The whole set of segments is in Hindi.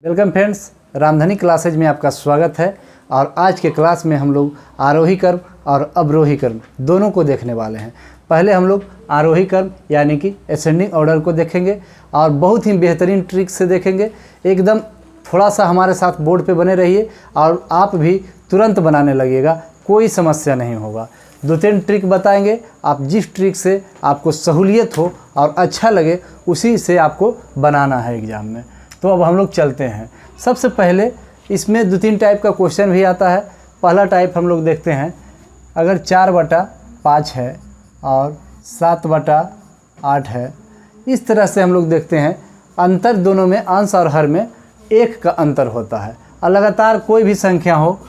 वेलकम फ्रेंड्स, रामधनी क्लासेज में आपका स्वागत है। और आज के क्लास में हम लोग आरोही कर्म और अवरोही कर्म दोनों को देखने वाले हैं। पहले हम लोग आरोही कर्म यानी कि असेंडिंग ऑर्डर को देखेंगे और बहुत ही बेहतरीन ट्रिक से देखेंगे। एकदम थोड़ा सा हमारे साथ बोर्ड पे बने रहिए और आप भी तुरंत बनाने लगिएगा, कोई समस्या नहीं होगा। 2-3 ट्रिक बताएंगे, आप जिस ट्रिक से आपको सहूलियत हो और अच्छा लगे उसी से आपको बनाना है एग्ज़ाम में। तो अब हम लोग चलते हैं। सबसे पहले इसमें 2-3 टाइप का क्वेश्चन भी आता है। पहला टाइप हम लोग देखते हैं, अगर 4/5 है और 7/8 है, इस तरह से हम लोग देखते हैं। अंतर दोनों में, अंश और हर में 1 का अंतर होता है। और लगातार कोई भी संख्या हो,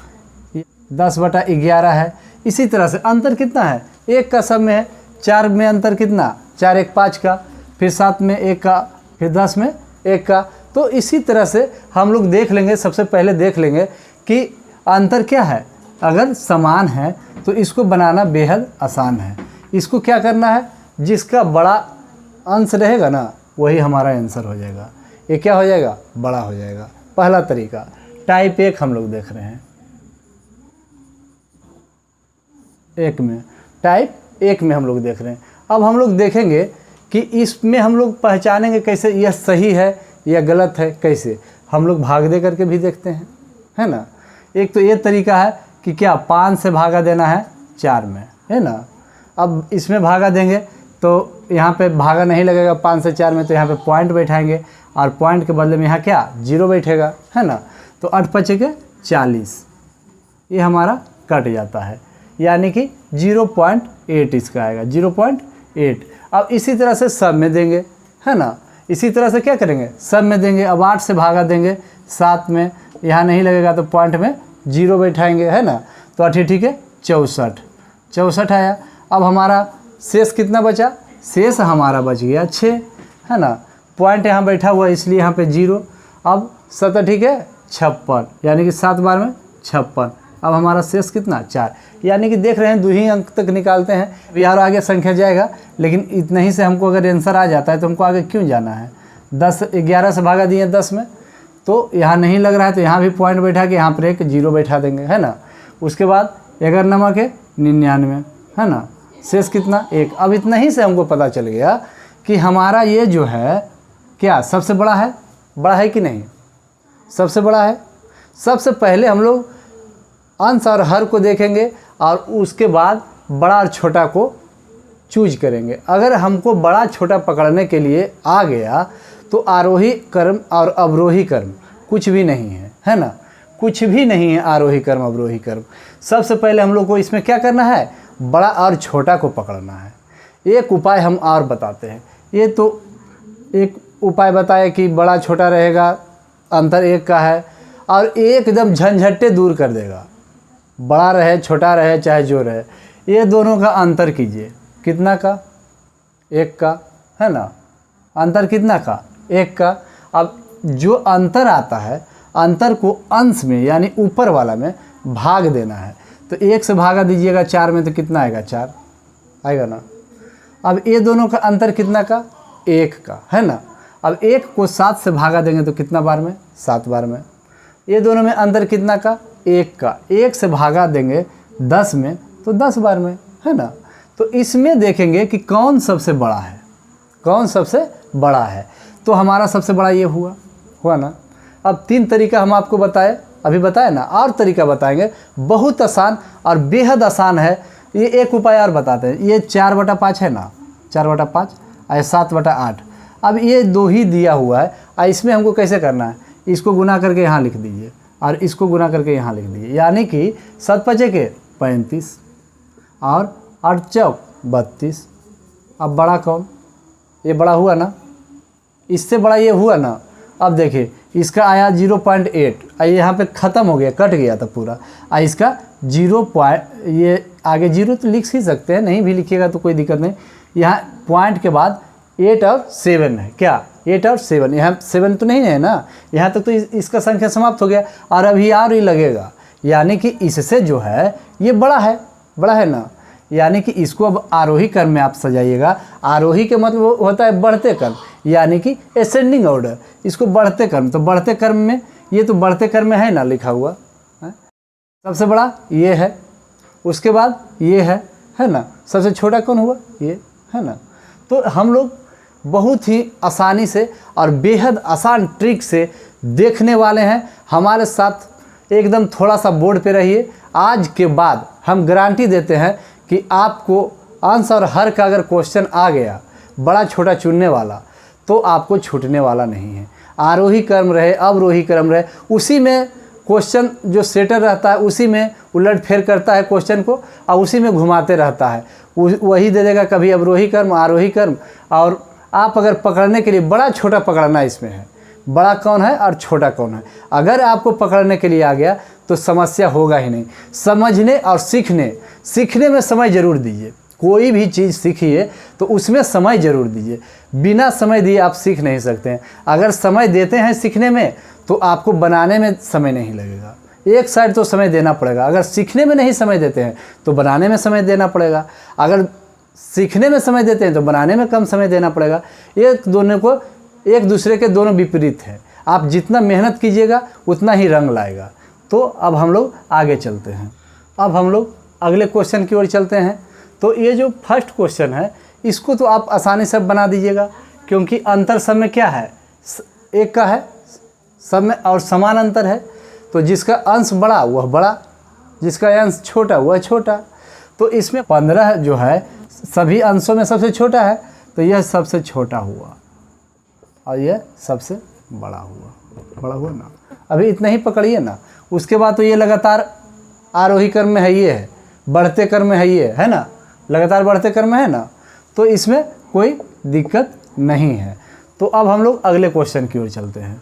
10/11 है, इसी तरह से अंतर कितना है, 1 का सब में है। 4 में अंतर कितना, 4 1 5 का, फिर 7 में 1 का, फिर 10 में 1 का। तो इसी तरह से हम लोग देख लेंगे, सबसे पहले देख लेंगे कि अंतर क्या है। अगर समान है तो इसको बनाना बेहद आसान है। इसको क्या करना है, जिसका बड़ा अंश रहेगा ना वही हमारा आंसर हो जाएगा। ये क्या हो जाएगा, बड़ा हो जाएगा। पहला तरीका टाइप 1 हम लोग देख रहे हैं। टाइप 1 में हम लोग देख रहे हैं। अब हम लोग देखेंगे कि इसमें हम लोग पहचानेंगे कैसे यह सही है या गलत है। कैसे, हम लोग भाग दे करके भी देखते हैं, है ना। एक तो ये तरीका है कि क्या 5 से भागा देना है 4 में, है ना। अब इसमें भागा देंगे तो यहाँ पे भागा नहीं लगेगा 5 से 4 में, तो यहाँ पे पॉइंट बैठाएंगे और पॉइंट के बदले में यहाँ क्या 0 बैठेगा, है ना। तो 8 5 के 40, ये हमारा कट जाता है, यानी कि 0.8 इसका आएगा, 0.8। अब इसी तरह से सब में देंगे, है ना। इसी तरह से क्या करेंगे, सब में देंगे। अब 8 से भागा देंगे 7 में, यहाँ नहीं लगेगा तो पॉइंट में 0 बैठाएंगे, है ना। तो 8 ठीक है 64 आया। अब हमारा शेष कितना बचा, शेष हमारा बच गया 6, है ना। पॉइंट यहाँ बैठा हुआ इसलिए यहाँ पे 0। अब 7 ठीक है 56, यानी कि 7 बार में 56। अब हमारा शेष कितना 4, यानी कि देख रहे हैं 2 ही अंक तक निकालते हैं। यार आगे संख्या जाएगा, लेकिन इतना ही से हमको अगर आंसर आ जाता है तो हमको आगे क्यों जाना है। 11 से भागा दिए 10 में, तो यहाँ नहीं लग रहा है तो यहाँ भी पॉइंट बैठा के यहाँ पर एक 0 बैठा देंगे, है ना। उसके बाद 11 नमक है 99, है ना। शेष कितना 1। अब इतना ही से हमको पता चल गया कि हमारा ये जो है क्या सबसे बड़ा है, बड़ा है कि नहीं, सबसे बड़ा है। सबसे पहले हम लोग अंश और हर को देखेंगे और उसके बाद बड़ा और छोटा को चूज करेंगे। अगर हमको बड़ा छोटा पकड़ने के लिए आ गया तो आरोही कर्म और अवरोही कर्म कुछ भी नहीं है, है ना। कुछ भी नहीं है आरोही कर्म अवरोही कर्म। सबसे पहले हम लोग को इसमें क्या करना है, बड़ा और छोटा को पकड़ना है। एक उपाय हम और बताते हैं। ये तो एक उपाय बताया कि बड़ा छोटा रहेगा, अंतर 1 का है, और एकदम झंझट्टे दूर कर देगा। बड़ा रहे छोटा रहे चाहे जो रहे, ये दोनों का अंतर कीजिए। कितना का, 1 का, है ना। अंतर कितना का, 1 का। अब जो अंतर आता है, अंतर को अंश में यानी ऊपर वाला में भाग देना है। तो 1 से भागा दीजिएगा 4 में तो कितना आएगा, 4 आएगा ना। अब ये दोनों का अंतर कितना का, 1 का, है ना। अब 1 को 7 से भागा देंगे तो कितना बार में, 7 बार में। ये दोनों में अंतर कितना का, 1 का। 1 से भागा देंगे 10 में तो 10 बार में, है ना। तो इसमें देखेंगे कि कौन सबसे बड़ा है, कौन सबसे बड़ा है। तो हमारा सबसे बड़ा ये हुआ ना। अब 3 तरीका हम आपको बताए, अभी बताए ना, और तरीका बताएंगे बहुत आसान और बेहद आसान है। ये एक उपाय और बताते हैं। ये 4/5 है ना, 4/5 और 7/8। अब ये 2 ही दिया हुआ है और इसमें हमको कैसे करना है, इसको गुना करके यहाँ लिख दीजिए और इसको गुना करके यहाँ लिख दीजिए, यानी कि 7 5 के 35 और 8 चौक 32। अब बड़ा कौन, ये बड़ा हुआ ना, इससे बड़ा ये हुआ ना। अब देखिए इसका आया 0.8, यहाँ पे ख़त्म हो गया, कट गया था पूरा। इसका 0. ये आगे 0 तो लिख ही सकते हैं, नहीं भी लिखिएगा तो कोई दिक्कत नहीं। यहाँ पॉइंट के बाद 8 और 7 है, क्या 8 और 7, यहाँ 7 तो नहीं है ना, यहाँ तक तो इसका संख्या समाप्त हो गया और अभी और ही लगेगा, यानी कि इससे जो है ये बड़ा है, बड़ा है ना। यानी कि इसको अब आरोही क्रम में आप सजाइएगा। आरोही के मतलब होता है बढ़ते क्रम, यानी कि असेंडिंग ऑर्डर, इसको बढ़ते क्रम। तो बढ़ते क्रम में, ये तो बढ़ते क्रम में है ना लिखा हुआ है? सबसे बड़ा ये है, उसके बाद ये है ना? सबसे छोटा कौन हुआ? ये है ना? तो हम लोग बहुत ही आसानी से और बेहद आसान ट्रिक से देखने वाले हैं। हमारे साथ एकदम थोड़ा सा बोर्ड पे रहिए। आज के बाद हम गारंटी देते हैं कि आपको अंश और हर का अगर क्वेश्चन आ गया बड़ा छोटा चुनने वाला, तो आपको छूटने वाला नहीं है। आरोही क्रम रहे, अवरोही क्रम रहे, उसी में क्वेश्चन जो सेटर रहता है उसी में उलट फेर करता है क्वेश्चन को और उसी में घुमाते रहता है, वही दे देगा कभी अवरोही क्रम, आरोही क्रम। और आप अगर पकड़ने के लिए बड़ा छोटा पकड़ना इसमें है, बड़ा कौन है और छोटा कौन है, अगर आपको पकड़ने के लिए आ गया तो समस्या होगा ही नहीं। समझने और सीखने में समय ज़रूर दीजिए। कोई भी चीज़ सीखिए तो उसमें समय ज़रूर दीजिए। बिना समय दिए आप सीख नहीं सकते हैं। अगर समय देते हैं सीखने में तो आपको बनाने में समय नहीं लगेगा। एक साइड तो समय देना पड़ेगा। अगर सीखने में नहीं समय देते हैं तो बनाने में समय देना पड़ेगा। अगर सीखने में समय देते हैं तो बनाने में कम समय देना पड़ेगा। एक दूसरे के दोनों विपरीत हैं। आप जितना मेहनत कीजिएगा उतना ही रंग लाएगा। तो अब हम लोग आगे चलते हैं। अब हम लोग अगले क्वेश्चन की ओर चलते हैं। तो ये जो फर्स्ट क्वेश्चन है इसको तो आप आसानी से बना दीजिएगा, क्योंकि अंतर सब में क्या है? एक का है सब में और समान अंतर है। तो जिसका अंश बड़ा वह बड़ा, जिसका अंश छोटा वह छोटा। तो इसमें 15 जो है सभी अंशों में सबसे छोटा है, तो यह सबसे छोटा हुआ और यह सबसे बड़ा हुआ ना। अभी इतना ही पकड़िए ना। उसके बाद तो ये लगातार आरोही क्रम में है, ये है बढ़ते क्रम में है, ये है ना, लगातार बढ़ते क्रम में है ना। तो इसमें कोई दिक्कत नहीं है। तो अब हम लोग अगले क्वेश्चन की ओर चलते हैं।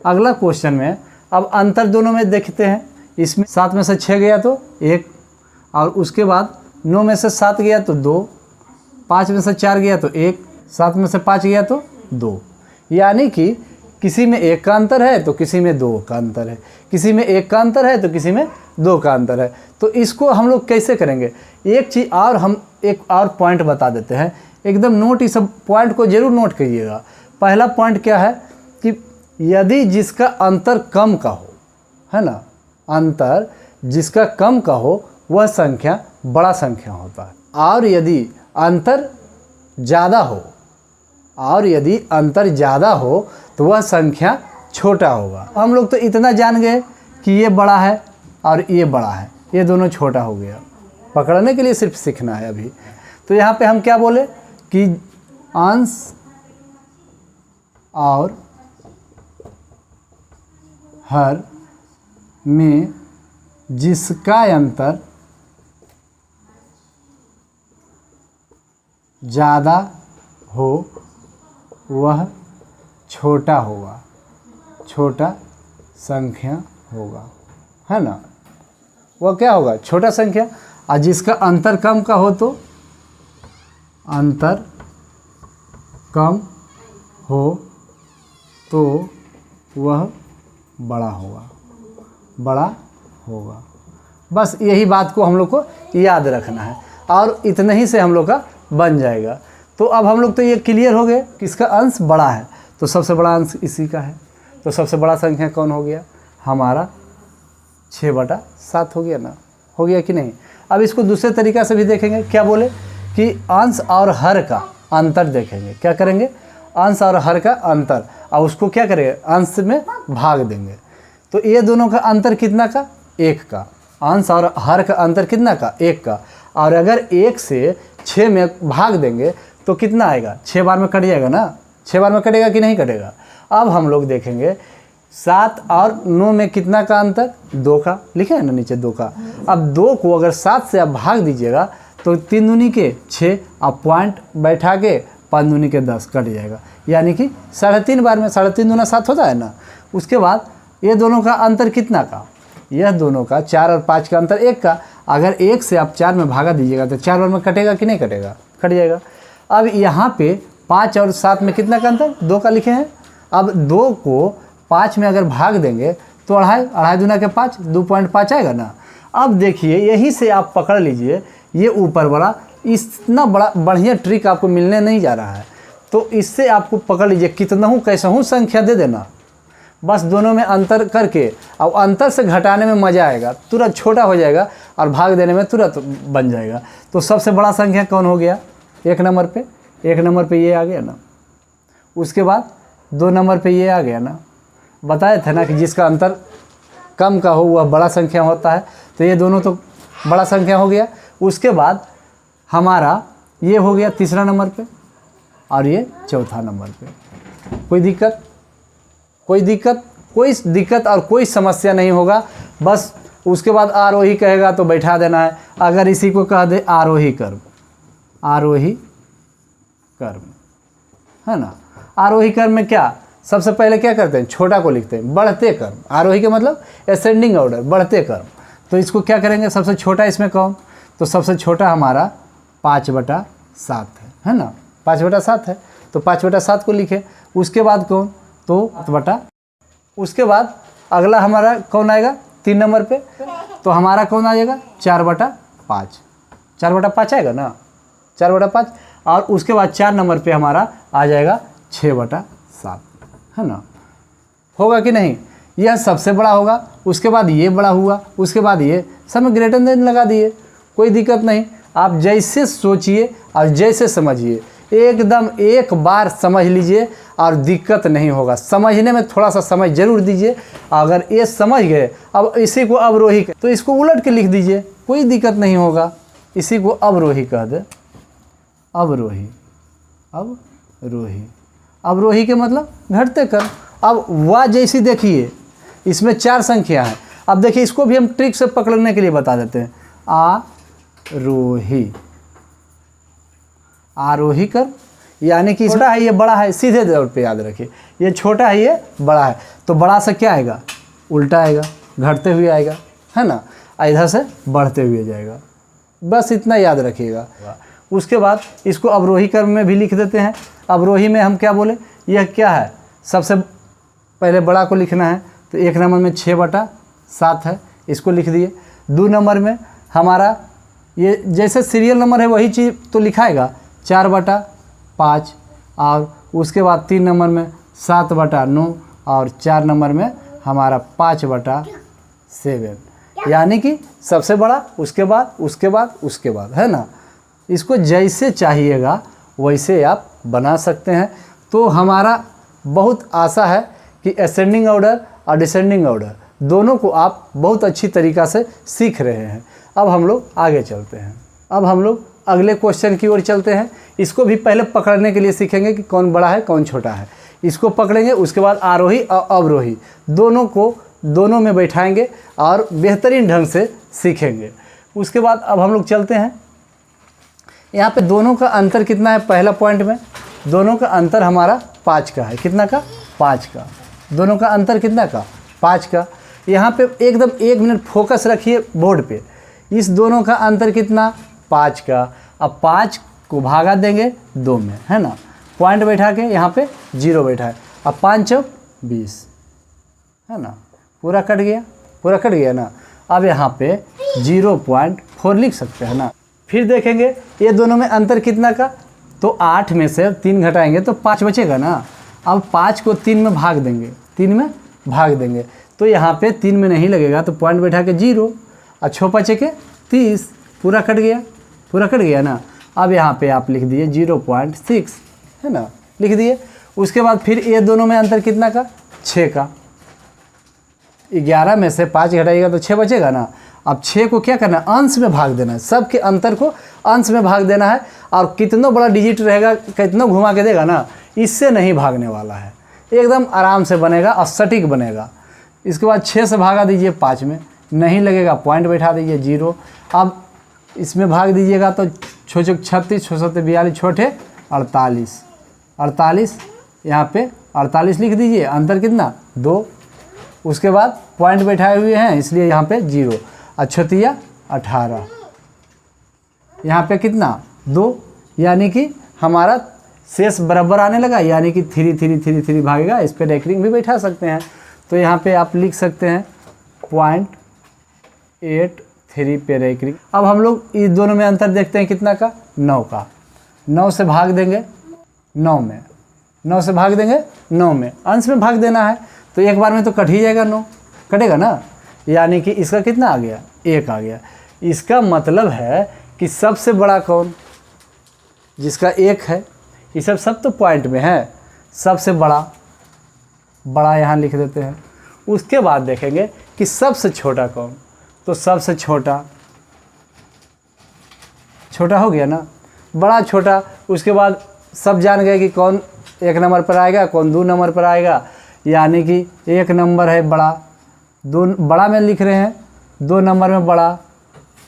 अगला क्वेश्चन में अब अंतर दोनों में देखते हैं। इसमें 7 में से 6 गया तो 1, और उसके बाद 9 में से 7 गया तो 2, 5 में से 4 गया तो 1, 7 में से 5 गया तो 2। यानी कि किसी में 1 का अंतर है तो किसी में 2 का अंतर है, किसी में 1 का अंतर है तो किसी में 2 का अंतर है। तो इसको हम लोग कैसे करेंगे? एक चीज़ और, हम एक और पॉइंट बता देते हैं। एकदम नोट, इस सब पॉइंट को ज़रूर नोट करिएगा। पहला पॉइंट क्या है कि यदि जिसका अंतर कम का हो, है ना, अंतर जिसका कम का हो वह संख्या बड़ा संख्या होता है। और यदि अंतर ज़्यादा हो, तो वह संख्या छोटा होगा। हम लोग तो इतना जान गए कि ये बड़ा है और ये बड़ा है, ये दोनों छोटा हो गया। पकड़ने के लिए सिर्फ सीखना है अभी। तो यहाँ पे हम क्या बोले कि अंश और हर में जिसका अंतर ज़्यादा हो वह छोटा होगा, छोटा संख्या होगा, है ना। वह क्या होगा? छोटा संख्या। और जिसका अंतर कम का हो तो अंतर कम हो तो वह बड़ा होगा। बस यही बात को हम लोग को याद रखना है और इतना ही से हम लोग का बन जाएगा। तो अब हम लोग तो ये क्लियर हो गए किसका अंश बड़ा है, तो सबसे बड़ा अंश इसी का है। तो सबसे बड़ा संख्या कौन हो गया? हमारा 6/7 हो गया ना, हो गया कि नहीं। अब इसको दूसरे तरीक़ा से भी देखेंगे। क्या बोले कि अंश और हर का अंतर देखेंगे। क्या करेंगे? अंश और हर का अंतर, और उसको क्या करेंगे? अंश में भाग देंगे। तो ये दोनों का अंतर कितना का? 1 का। अंश और हर का अंतर कितना का? 1 का। और अगर 1 से 6 में भाग देंगे तो कितना आएगा? 6 बार में कट जाएगा ना। 6 बार में कटेगा कि नहीं कटेगा? अब हम लोग देखेंगे 7 और 9 में कितना का अंतर? 2 का। लिखे है ना नीचे 2 का। अब 2 को अगर 7 से आप भाग दीजिएगा तो 3 दूनी के 6, आप पॉइंट बैठा के 5 दूनी के 10 कट जाएगा। यानी कि 3.5 बार में 3.5 दूना 7 होता है ना। उसके बाद ये दोनों का अंतर कितना का? यह दोनों का 4 और 5 का अंतर 1 का। अगर 1 से आप 4 में भागा दीजिएगा तो 4 बार में कटेगा कि नहीं कटेगा? कट जाएगा। अब यहाँ पे 5 और 7 में कितना का अंतर? 2 का लिखे हैं। अब 2 को 5 में अगर भाग देंगे तो 2.5 दूना के 5, 2.5 आएगा ना। अब देखिए यहीं से आप पकड़ लीजिए, ये ऊपर वाला इतना बड़ा बढ़िया ट्रिक आपको मिलने नहीं जा रहा है। तो इससे आपको पकड़ लीजिए, कितना हूँ कैसा हूँ संख्या दे देना, बस दोनों में अंतर करके, अब अंतर से घटाने में मज़ा आएगा, तुरंत छोटा हो जाएगा और भाग देने में तुरंत बन जाएगा। तो सबसे बड़ा संख्या कौन हो गया? 1 नंबर पे, 1 नंबर पे ये आ गया ना। उसके बाद 2 नंबर पे ये आ गया ना। बताए थे ना कि जिसका अंतर कम का हो वह बड़ा संख्या होता है, तो ये दोनों तो बड़ा संख्या हो गया। उसके बाद हमारा ये हो गया तीसरा नंबर पे और ये चौथा नंबर पे। कोई दिक्कत? कोई दिक्कत और कोई समस्या नहीं होगा। बस उसके बाद आरोही कहेगा तो बैठा देना है। अगर इसी को कह दे आरोही कर्म, आरोही कर्म, है ना। आरोही कर्म में क्या सबसे पहले क्या करते हैं? छोटा को लिखते हैं, बढ़ते कर्म। आरोही के मतलब असेंडिंग ऑर्डर, बढ़ते कर्म। तो इसको क्या करेंगे? सबसे छोटा इसमें कौन? तो सबसे छोटा हमारा 5/7 है ना। 5/7 है तो 5/7 को लिखे। उसके बाद कौन? तो 7 उसके बाद अगला हमारा कौन आएगा 3 नंबर पे? तो हमारा कौन आ जाएगा? 4/5। 4/5 आएगा ना, 4/5। और उसके बाद 4 नंबर पे हमारा आ जाएगा 6/7, है ना। होगा कि नहीं? यह सबसे बड़ा होगा, उसके बाद ये बड़ा हुआ, उसके बाद ये, सब में ग्रेटर देन लगा दिए, कोई दिक्कत नहीं। आप जैसे सोचिए और जैसे समझिए, एकदम एक बार समझ लीजिए और दिक्कत नहीं होगा। समझने में थोड़ा सा समय जरूर दीजिए। अगर ये समझ गए, अब इसी को अवरोही तो इसको उलट के लिख दीजिए, कोई दिक्कत नहीं होगा। इसी को अवरोही कह दे, अवरोही, अवरोही। अवरोही के मतलब घटते कर्म। अब वह जैसी देखिए, इसमें 4 संख्या है। अब देखिए इसको भी हम ट्रिक से पकड़ने के लिए बता देते हैं। आरोही, आरोही कर्म, यानी कि छोटा है ये बड़ा है, सीधे तौर पे याद रखिए। ये छोटा है ये बड़ा है, तो बड़ा से क्या आएगा? उल्टा आएगा, घटते हुए आएगा, है ना। इधर से बढ़ते हुए जाएगा, बस इतना याद रखिएगा। उसके बाद इसको अवरोही कर्म में भी लिख देते हैं। अवरोही में हम क्या बोले? यह क्या है? सबसे पहले बड़ा को लिखना है, तो 1 नंबर में 6/7 है, इसको लिख दिए। 2 नंबर में हमारा ये जैसे सीरियल नंबर है वही चीज़ तो लिखाएगा, 4/5। और उसके बाद 3 नंबर में 7/9 और 4 नंबर में हमारा 5/7, यानी कि सबसे बड़ा, उसके बाद, उसके बाद, उसके बाद, है ना। इसको जैसे चाहिएगा वैसे आप बना सकते हैं। तो हमारा बहुत आशा है कि असेंडिंग ऑर्डर और डिसेंडिंग ऑर्डर दोनों को आप बहुत अच्छी तरीक़ा से सीख रहे हैं। अब हम लोग आगे चलते हैं। अब हम लोग अगले क्वेश्चन की ओर चलते हैं। इसको भी पहले पकड़ने के लिए सीखेंगे कि कौन बड़ा है कौन छोटा है। इसको पकड़ेंगे, उसके बाद आरोही और अवरोही दोनों में बैठाएंगे और बेहतरीन ढंग से सीखेंगे। उसके बाद अब हम लोग चलते हैं। यहाँ पे दोनों का अंतर कितना है? पहला पॉइंट में दोनों का अंतर हमारा 5 का है। कितना का? 5 का। दोनों का अंतर कितना का? 5 का। यहाँ पे एकदम 1 मिनट फोकस रखिए बोर्ड पे। इस दोनों का अंतर कितना? 5 का। अब 5 को भागा देंगे 2 में, है ना। पॉइंट बैठा के यहाँ पे 0 बैठा है। अब 5 चौक 20, है ना। पूरा कट गया, पूरा कट गया ना। अब यहाँ पे 0.4 लिख सकते हैं ना। फिर देखेंगे ये दोनों में अंतर कितना का? तो 8 में से 3 घटाएंगे तो 5 बचेगा ना। अब 5 को 3 में भाग देंगे, 3 में भाग देंगे तो यहाँ पे 3 में नहीं लगेगा, तो पॉइंट बैठा के 0 और 6 बचे के 30, पूरा कट गया, पूरा कट गया ना। अब यहाँ पे आप लिख दिए 0.6, है ना, लिख दिए। उसके बाद फिर ये दोनों में अंतर कितना का? 6 का। 11 में से 5 घटाइएगा तो 6 बचेगा ना। अब 6 को क्या करना है? अंश में भाग देना है। सबके अंतर को अंश में भाग देना है। और कितना बड़ा डिजिट रहेगा, कितना घुमा के देगा ना, इससे नहीं भागने वाला है, एकदम आराम से बनेगा और सटीक बनेगा। इसके बाद 6 से भागा दीजिए 5 में, नहीं लगेगा, पॉइंट बैठा दीजिए 0। अब इसमें भाग दीजिएगा तो 6 चौक 36, 6 7 42, छोटे 48, 48 यहाँ पे 48 लिख दीजिए। अंतर कितना? 2। उसके बाद पॉइंट बैठाए हुए हैं इसलिए यहाँ पे 0 और 6 18, यहाँ पे कितना? 2, यानी कि हमारा शेष बराबर आने लगा, यानी कि 3 3 3 3 भागेगा। इस पर डेकरिंग भी बैठा सकते हैं। तो यहाँ पे आप लिख सकते हैं 3 पेरेक्री। अब हम लोग इस दोनों में अंतर देखते हैं कितना का, 9 का। 9 से भाग देंगे 9 में, 9 से भाग देंगे 9 में, अंश में भाग देना है तो एक बार में तो कट ही जाएगा, 9 कटेगा ना, यानी कि इसका कितना आ गया, 1 आ गया। इसका मतलब है कि सबसे बड़ा कौन, जिसका 1 है, ये सब तो पॉइंट में है, सबसे बड़ा यहाँ लिख देते हैं। उसके बाद देखेंगे कि सबसे छोटा कौन, तो सबसे छोटा हो गया ना, बड़ा छोटा। उसके बाद सब जान गए कि कौन 1 नंबर पर आएगा, कौन 2 नंबर पर आएगा, यानी कि 1 नंबर है बड़ा, 2 बड़ा में लिख रहे हैं, 2 नंबर में बड़ा,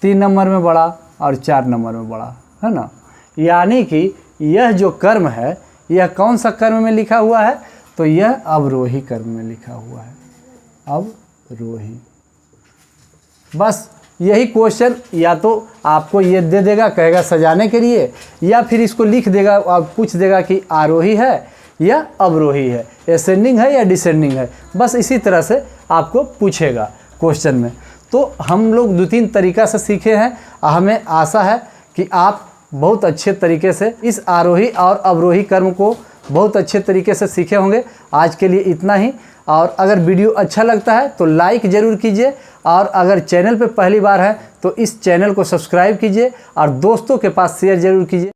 3 नंबर में बड़ा और 4 नंबर में बड़ा, है ना। यानी कि यह जो कर्म है यह कौन सा कर्म में लिखा हुआ है, तो यह अवरोही कर्म में लिखा हुआ है, अवरोही। बस यही क्वेश्चन या तो आपको ये दे देगा, कहेगा सजाने के लिए, या फिर इसको लिख देगा और पूछ देगा कि आरोही है या अवरोही है, असेंडिंग है या डिसेंडिंग है। बस इसी तरह से आपको पूछेगा क्वेश्चन में। तो हम लोग 2-3 तरीक़ा से सीखे हैं। हमें आशा है कि आप बहुत अच्छे तरीके से इस आरोही और अवरोही कर्म को बहुत अच्छे तरीके से सीखे होंगे। आज के लिए इतना ही, और अगर वीडियो अच्छा लगता है तो लाइक ज़रूर कीजिए, और अगर चैनल पे पहली बार है तो इस चैनल को सब्सक्राइब कीजिए और दोस्तों के पास शेयर ज़रूर कीजिए।